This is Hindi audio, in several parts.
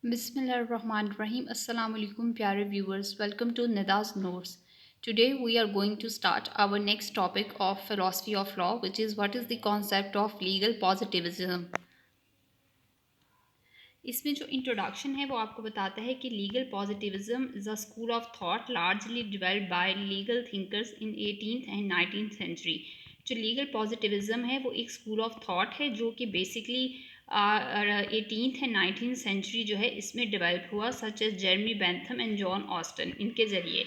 Bismillahirrahmanirrahim. Assalamu alaikum, pyare viewers. Welcome to Nida's Notes. Today we are going to start our next topic of philosophy of law, which is what is the concept of legal positivism. इसमें जो इंट्रोडक्शन है वो आपको बताता है कि legal positivism is a school of thought largely developed by legal thinkers in 18th and 19th century. जो लीगल पॉजिटिविज्म है वो एक स्कूल ऑफ थॉट है जो कि basically 18th and 19th century जो है इसमें डेवलप हुआ, such as Jeremy Bentham and John Austin, इनके ज़रिए।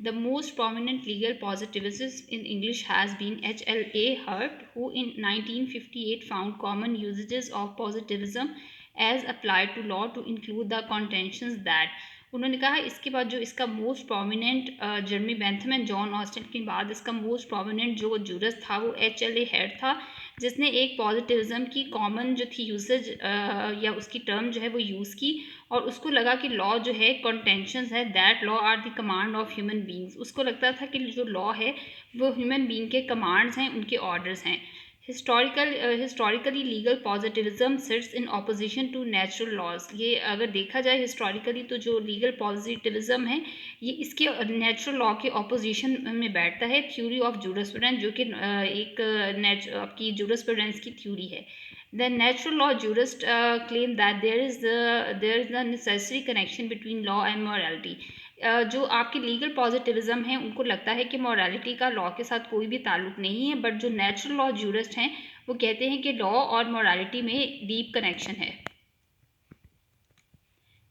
The most prominent legal positivist in English has been H.L.A. Hurt, who in 1958 found common usages of positivism as applied to law to include the contentions that उन्होंने कहा इसके बाद जो इसका most prominent Jeremy Bentham and John Austin के बाद इसका मोस्ट प्रोमिनेंट जो जूरस था वो H.L.A. हेड था, जिसने एक पॉजिटिविज्म की कॉमन जो थी यूसेज या उसकी टर्म जो है वो यूज़ की और उसको लगा कि लॉ जो है कंटेंशंस है, that law are the command of human beings. उसको लगता था कि जो लॉ है वो ह्यूमन बींग के कमांड्स हैं, उनके ऑर्डर्स हैं। Historically legal positivism sits in opposition to natural laws. ये अगर देखा जाए हिस्टोरिकली तो जो लीगल पॉजिटिविज्म है ये इसके नेचुरल लॉ के ऑपोजिशन में बैठता है। थ्योरी ऑफ जूरिस्प्रूडेंस जो कि एक आपकी जूरिस्प्रूडेंस की थ्योरी है। The natural law jurists claim that there is a necessary connection between law and morality. जो आपके लीगल पॉजिटिविज्म हैं उनको लगता है कि मॉरलिटी का लॉ के साथ कोई भी ताल्लुक नहीं है, बट जो नेचुरल लॉ जूरिस्ट हैं वो कहते हैं कि लॉ और मॉरलिटी में डीप कनेक्शन है।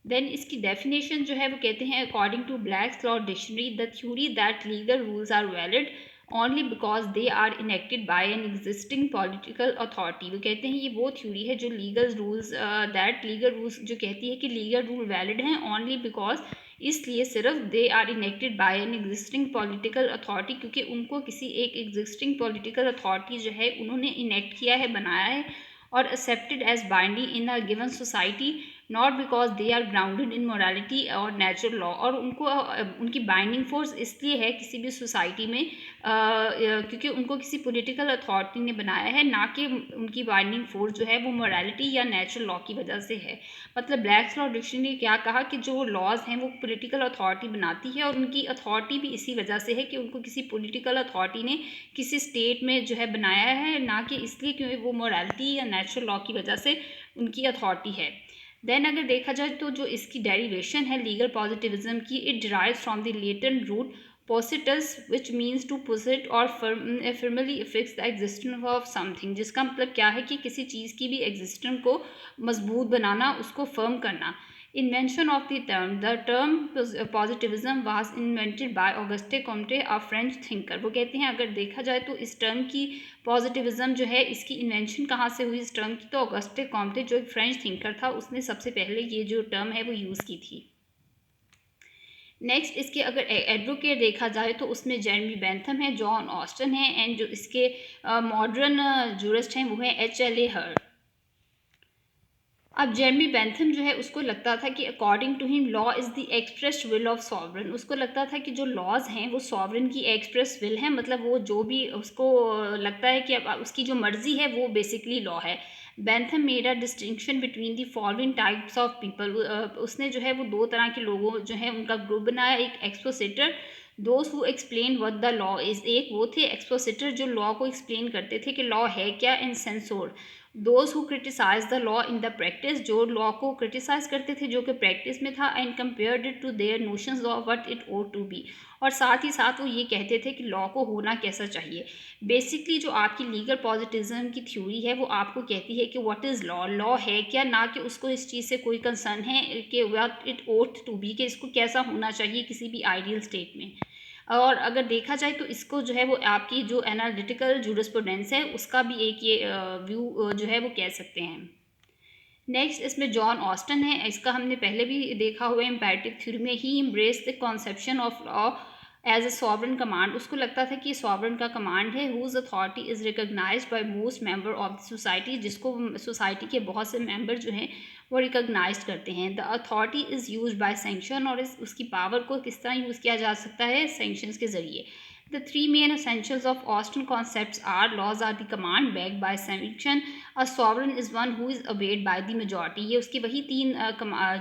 देन इसकी डेफिनेशन जो है वो कहते हैं according to Black's law dictionary the theory that legal rules are valid only because they are enacted by an existing political authority. वो कहते हैं ये वो थ्योरी है जो लीगल रूल्स जो कहती है कि लीगल रूल वैलिड हैं ओनली बिकॉज इसलिए सिर्फ they are enacted by an existing political authority, क्योंकि उनको किसी एक एग्जिस्टिंग पॉलिटिकल अथॉरिटी जो है उन्होंने इनेक्ट किया है, बनाया है और accepted as binding in a given society, not because they are grounded in morality और नेचुरल लॉ। और उनको उनकी बाइंडिंग फोर्स इसलिए है किसी भी सोसाइटी में क्योंकि उनको किसी पॉलिटिकल अथॉरिटी ने बनाया है, ना कि उनकी बाइंडिंग फोर्स जो है वो मोरालिटी या नेचुरल लॉ की वजह से है। मतलब ब्लैक्स लॉ डिक्शनरी ने क्या कहा कि जो लॉज हैं वो पॉलिटिकल अथॉरिटी बनाती है और उनकी अथॉरिटी भी इसी वजह से है कि उनको किसी पॉलिटिकल अथॉरिटी ने किसी स्टेट में जो है बनाया है, ना कि इसलिए क्योंकि वो मोरालिटी या नेचुरल लॉ की वजह से उनकी अथॉरिटी है। देन अगर देखा जाए तो जो इसकी डेरिवेशन है लीगल पॉजिटिविज्म की, it derive from the Latin root positus which means to posit और firmly fix the existence of something, जिसका मतलब क्या है कि किसी चीज़ की भी एग्जिस्टेंस को मजबूत बनाना, उसको फर्म करना। Invention of the term positivism was invented by Auguste Comte, a French thinker। वो कहते हैं अगर देखा जाए तो इस टर्म की पॉजिटिविज्म जो है इसकी इन्वेंशन कहाँ से हुई इस टर्म की, तो ऑगस्टे कॉम्टे जो एक फ्रेंच थिंकर था उसने सबसे पहले ये जो टर्म है वो यूज़ की थी। नेक्स्ट इसके अगर एडवोकेट देखा जाए तो उसमें जेरमी बेंथम है, जॉन ऑस्टन है एंड जो इसके मॉडर्न जूरिस्ट हैं वो है H.L.A. हर्ट। अब जेरमी बेंथम जो है उसको लगता था कि according to him law is the express will of sovereign. उसको लगता था कि जो लॉज हैं वो सॉवरन की एक्सप्रेस विल है, मतलब वो जो भी उसको लगता है कि अब उसकी जो मर्जी है वो बेसिकली लॉ है। Bentham made a distinction between the following types of people. उसने जो है वो दो तरह के लोगों जो है उनका ग्रुप बनाया, एक expositor, those who explain what the law is. एक वो थे एक्सपोसिटर जो लॉ को एक्सप्लेन करते थे कि लॉ है क्या, and censor those who criticize the law in the practice, जो लॉ को क्रिटिसाइज करते थे जो कि प्रैक्टिस में था, and compared it to their notions of what it ought to be. और साथ ही साथ वो ये कहते थे कि लॉ को होना कैसा चाहिए। बेसिकली जो आपकी लीगल पॉजिटिविज्म की थ्योरी है वो आपको कहती है कि व्हाट इज़ लॉ, लॉ है क्या, ना कि उसको इस चीज़ से कोई कंसर्न है कि what it ought to be, कि इसको कैसा होना चाहिए किसी भी आइडियल स्टेट में। और अगर देखा जाए तो इसको जो है वो आपकी जो एनालिटिकल जूरिस्प्रूडेंस है उसका भी एक ये व्यू जो है वो कह सकते हैं। नेक्स्ट इसमें जॉन ऑस्टन है, इसका हमने पहले भी देखा हुआ है इम्पेरेटिव थ्योरी में। He embrace the conception of law as a sovereign command. उसको लगता था कि सॉवरन का कमांड है, whose authority is recognize by most member of the society, जिसको सोसाइटी के बहुत से मेंबर जो हैं वो रिकग्नाइज करते हैं। The authority is use by sanction, और उसकी पावर को किस तरह यूज़ किया जा सकता है, सेंक्शंस के ज़रिए। The three main essentials of Austen concepts are: laws are the command backed by sanction, a sovereign is one who is obeyed by the majority। ये उसके वही तीन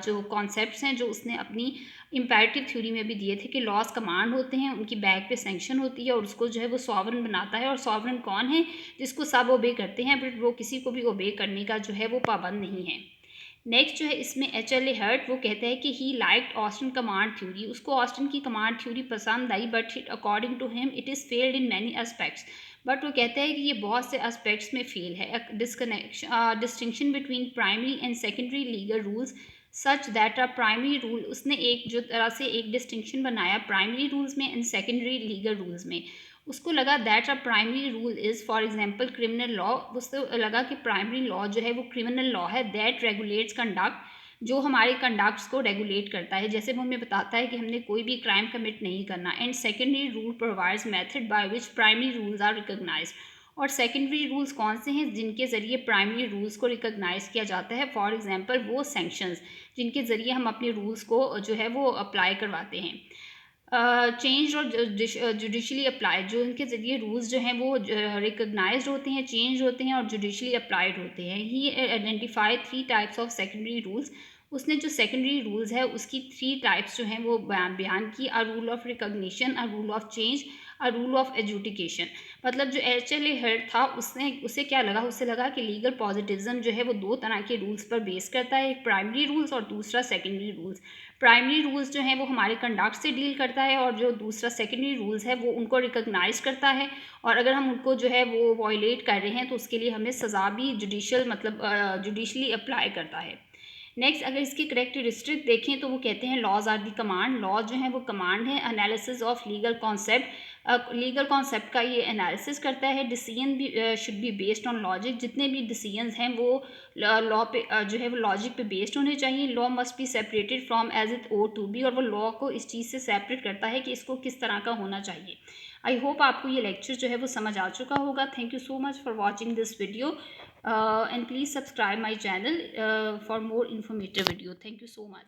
जो कॉन्सेप्ट्स हैं जो उसने अपनी इम्पेरेटिव थ्योरी में भी दिए थे कि लॉज कमांड होते हैं, उनकी बैक पे सैंक्शन होती है और उसको जो है वो सॉवरन बनाता है। और सॉवरन कौन है? जिसको सब ओबे करते हैं, बट वो किसी को भी ओबे करने का जो है वो पाबंद नहीं है। नेक्स्ट जो है इसमें HLA हर्ट वो कहता है कि he liked Austin command theory, उसको ऑस्टन की कमांड थ्योरी पसंद आई, but according to him it is failed in many aspects. But वो कहता है कि ये बहुत से एस्पेक्ट्स में फेल है। Distinction between primary and secondary legal rules such that a primary rule, उसने एक जो तरह से एक डिस्टिंक्शन बनाया प्राइमरी रूल्स में एंड सेकेंडरी लीगल रूल्स में। उसको लगा that a primary rule is for example criminal law, उसको लगा कि प्राइमरी लॉ जो है वो क्रिमिनल लॉ है दैट रेगुलेट्स कंडक्ट, जो हमारे कंडक्ट्स को रेगुलेट करता है, जैसे वो हमें बताता है कि हमने कोई भी क्राइम कमिट नहीं करना। And secondary rule provides method by which primary rules are recognized, और सेकेंडरी रूल्स कौन से हैं जिनके ज़रिए प्राइमरी रूल्स को रिकॉग्नाइज किया जाता है। फॉर एग्जांपल वो सैंक्शंस जिनके ज़रिए हम अपने रूल्स को जो है वो अप्लाई करवाते हैं। चेंज और जुडिशली अप्लाई, जो इनके ज़रिए रूल्स जो हैं वो रिकॉग्नाइज्ड होते हैं, चेंज होते हैं और जुडिशली अप्लाइड होते हैं। He identify 3 types of secondary rules, उसने जो सेकेंडरी रूल्स है उसकी 3 टाइप्स जो हैं वो बयान की: a rule of recognition, a rule of change, a rule of education. मतलब जो HLA हर्ट था उसने उसे क्या लगा, उसे लगा कि लीगल पॉजिटिज्म जो है वो 2 तरह के रूल्स पर बेस करता है, एक प्राइमरी रूल्स और दूसरा सेकेंडरी रूल्स। प्राइमरी रूल्स जो हैं वो हमारे कंडक्ट से डील करता है और जो दूसरा सेकेंडरी रूल्स है वो उनको रिकॉग्नाइज करता है, और अगर हम उनको जो है वो वायलेट कर रहे हैं तो उसके लिए हमें सज़ा भी जुडिशल मतलब जुडिशली अप्लाई करता है। नेक्स्ट अगर इसकी करेक्टरिस्टिक देखें तो वो कहते हैं laws are the command, law जो है वो कमांड है। Analysis of legal concept, legal concept का ये एनालिसिस करता है। डिसीजन भी should be based on logic, जितने भी डिसीजंस हैं वो लॉ पे जो है वो लॉजिक पे बेस्ड होने चाहिए। Law must be separated from as it ought to be, और वो लॉ को इस चीज़ से सेपरेट करता है कि इसको किस तरह का होना चाहिए। आई होप आपको ये लेक्चर जो है वो समझ आ चुका होगा। Thank you so much for watching this video, and please subscribe my channel for more informative video. Thank you so much.